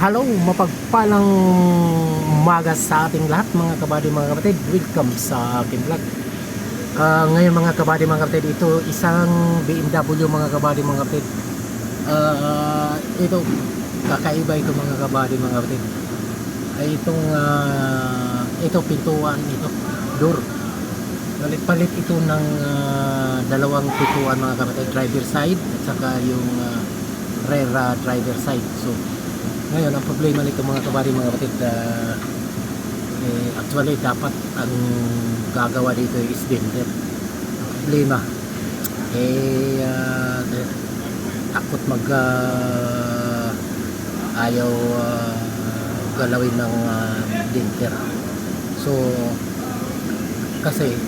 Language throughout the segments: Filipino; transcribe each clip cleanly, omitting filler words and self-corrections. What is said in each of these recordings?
Hello, mapagpalang umaga sa ating lahat mga kabady mga kapatid. Welcome sa aking vlog. Ngayon mga kabady mga kapatid, ito isang BMW mga kabady mga kapatid. Ito kakaiba ito mga kabady mga kapatid. Ito pintuan ito, door. Palit ito ng dalawang pintuan mga kapatid, driver side at saka yung rear driver side. So ngayon, ang problema nito mga kabady mga kapatid, actually dapat ang gagawa dito is bender. Ang problema, takot ayaw galawin ng bender. So, kasi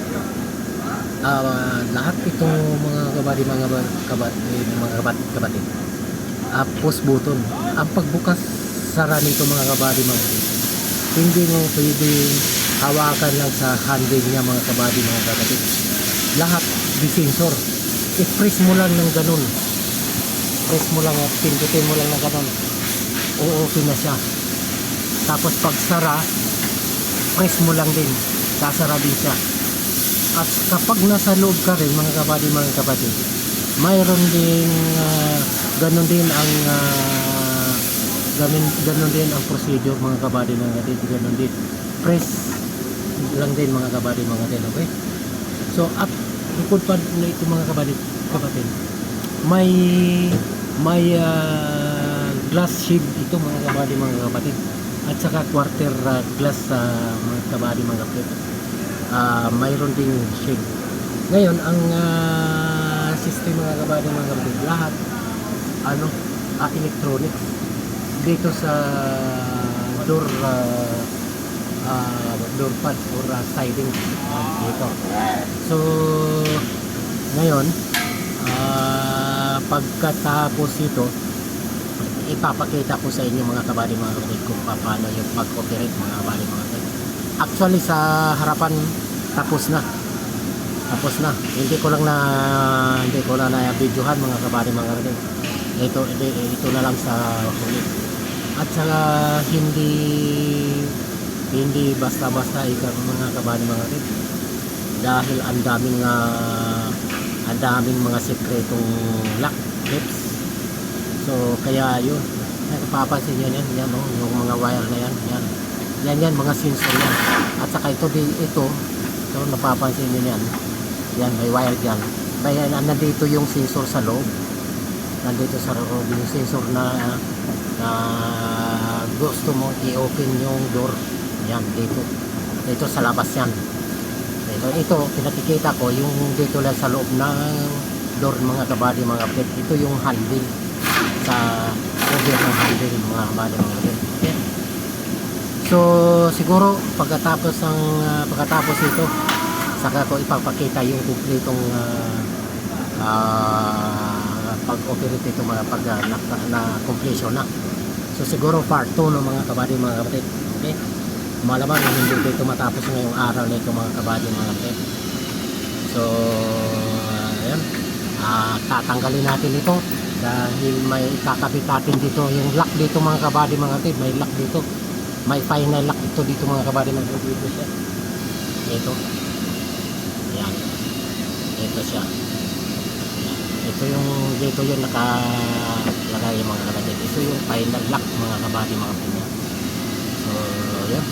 lahat itong mga kabady mga kapatid, push button. Ang pagbukas sara nito mga kabady mga kapatid, hindi mo pwedeng hawakan lang sa handle niya mga kabady mga kapatid. Lahat di sensor. I-press mo lang ng ganun, press mo lang, pindutin mo lang ng ganun, o-open na siya. Tapos pag sara, press mo lang din, sasara din siya. At kapag nasa loob ka rin mga kabady mga kapatid, mayroon din ganun din ang procedure mga kabady mga kapatid. Ganun din, press lang din mga kabady mga kapatid. Okay, so at bukod pa na ito mga kabady kapatid, may glass shield ito mga kabady mga kapatid, at saka quarter glass mga kabady mga kapatid. Mayroon ding shield. Ngayon ang system mga kabady mga kapatid, lahat electronics dito sa door pad or siding dito. So ngayon, pagkatapos ito, ipapakita ko sa inyo mga kabady mga kapatid kung paano yung pag-operate mga kabady mga kapatid. Actually sa harapan tapos na, hindi ko lang na videohan mga kabady mga kapatid. Ito na lang sa huli. At saka hindi basta-basta mga kabady mga kapatid, dahil ang daming mga sekretong lock clips. So kaya yun, napapansin nyo yan, yung mga wire na yan, mga sensor yan. At saka ito napapansin nyo yan, may wire dyan. Nandito yung sensor sa loob, yung sensor na gusto mo i-open yung door. Yan, dito sa labas yan. Ito pinakikita ko yung dito lang sa loob ng door mga kabady mga kapatid. Ito yung handle, sa over ng handle mga kabady mga kapatid. Okay. So siguro pagkatapos ito, saka ko ipapakita yung kumpletong pag-operate ito mga pag na completion na. So siguro part 2 ng mga kabady mga kapatid. Okay, malamang hindi dito matapos ngayong araw na ito mga kabady mga kapatid. So ayan, tatanggalin natin ito dahil may kakabit natin dito yung lock dito mga kabady mga kapatid. May lock dito, may final lock ito dito mga kabady mga kapatid. Dito siya, yan, ito siya. Ito yung nakalagay yung mga kapatid. Ito yung final lock mga kabady mga kapatid. So yan,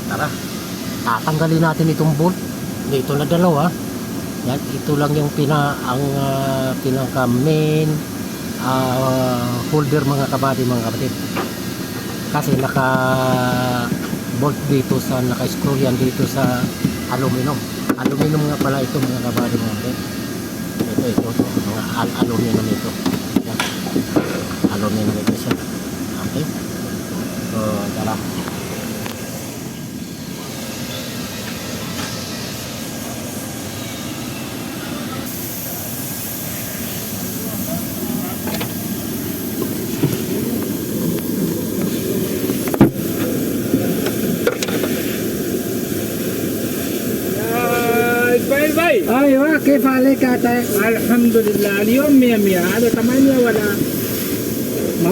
tara, tatanggalin natin itong bolt dito na dalawa. Yan, ito lang yung pinaka main holder mga kabady mga kapatid, kasi naka bolt dito sa naka-screw yan dito sa aluminum nga pala ito mga kabady mga kapatid. Ito mga aluminum ito. Yan, aluminum ito siya. Okay, so tara. ايوه كيف عليك يا الحمد لله اليوم 100 هذا 8 ولا ما